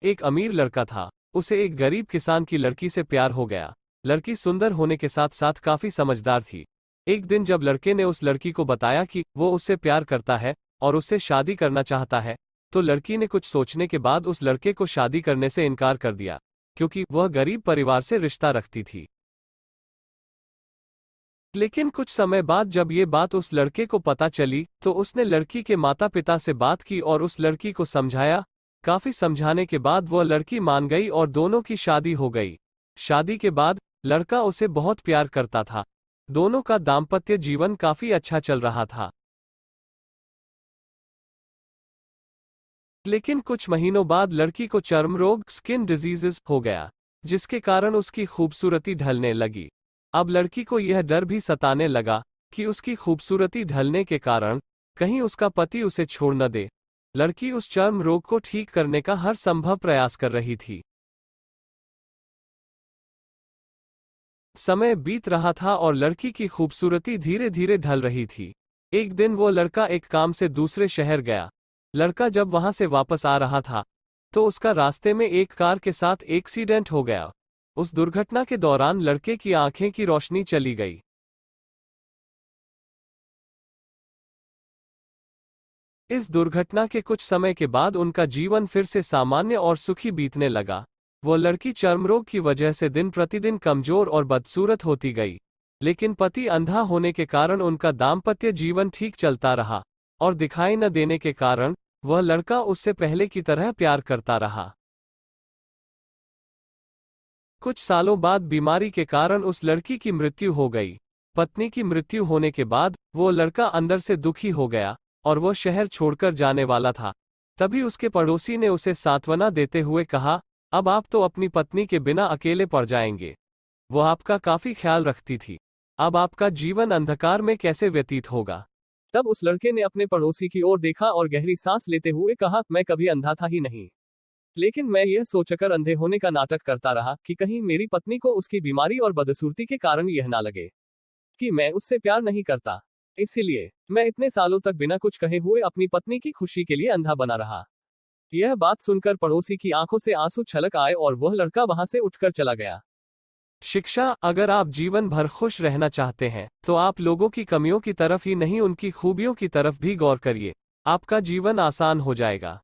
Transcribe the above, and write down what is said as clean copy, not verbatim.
एक अमीर लड़का था। उसे एक गरीब किसान की लड़की से प्यार हो गया। लड़की सुंदर होने के साथ साथ काफी समझदार थी। एक दिन जब लड़के ने उस लड़की को बताया कि वो उससे प्यार करता है और उससे शादी करना चाहता है, तो लड़की ने कुछ सोचने के बाद उस लड़के को शादी करने से इनकार कर दिया, क्योंकि वह गरीब परिवार से रिश्ता रखती थी। लेकिन कुछ समय बाद जब ये बात उस लड़के को पता चली, तो उसने लड़की के माता पिता से बात की और उस लड़की को समझाया। काफी समझाने के बाद वह लड़की मान गई और दोनों की शादी हो गई। शादी के बाद लड़का उसे बहुत प्यार करता था। दोनों का दाम्पत्य जीवन काफी अच्छा चल रहा था। लेकिन कुछ महीनों बाद लड़की को चर्म रोग स्किन डिजीजेस हो गया, जिसके कारण उसकी खूबसूरती ढलने लगी। अब लड़की को यह डर भी सताने लगा कि उसकी खूबसूरती ढलने के कारण कहीं उसका पति उसे छोड़ न दे। लड़की उस चर्म रोग को ठीक करने का हर संभव प्रयास कर रही थी। समय बीत रहा था और लड़की की खूबसूरती धीरे धीरे ढल रही थी। एक दिन वो लड़का एक काम से दूसरे शहर गया। लड़का जब वहां से वापस आ रहा था, तो उसका रास्ते में एक कार के साथ एक्सीडेंट हो गया। उस दुर्घटना के दौरान लड़के की आंखें की रोशनी चली गई। इस दुर्घटना के कुछ समय के बाद उनका जीवन फिर से सामान्य और सुखी बीतने लगा। वो लड़की चर्मरोग की वजह से दिन प्रतिदिन कमजोर और बदसूरत होती गई, लेकिन पति अंधा होने के कारण उनका दाम्पत्य जीवन ठीक चलता रहा, और दिखाई न देने के कारण वह लड़का उससे पहले की तरह प्यार करता रहा। कुछ सालों बाद बीमारी के कारण उस लड़की की मृत्यु हो गई। पत्नी की मृत्यु होने के बाद वो लड़का अंदर से दुखी हो गया और वो शहर छोड़कर जाने वाला था। तभी उसके पड़ोसी ने उसे सांत्वना देते हुए कहा, अब आप तो अपनी पत्नी के बिना अकेले पड़ जाएंगे। वो आपका काफी ख्याल रखती थी। अब आपका जीवन अंधकार में कैसे व्यतीत होगा। तब उस लड़के ने अपने पड़ोसी की ओर देखा और गहरी सांस लेते हुए कहा, मैं कभी अंधा था ही नहीं, लेकिन मैं यह सोचकर अंधे होने का नाटक करता रहा कि कहीं मेरी पत्नी को उसकी बीमारी और बदसूरती के कारण यह ना लगे कि मैं उससे प्यार नहीं करता। इसीलिए मैं इतने सालों तक बिना कुछ कहे हुए अपनी पत्नी की खुशी के लिए अंधा बना रहा। यह बात सुनकर पड़ोसी की आंखों से आंसू छलक आए और वह लड़का वहां से उठकर चला गया। शिक्षा। अगर आप जीवन भर खुश रहना चाहते हैं, तो आप लोगों की कमियों की तरफ ही नहीं, उनकी खूबियों की तरफ भी गौर करिए। आपका जीवन आसान हो जाएगा।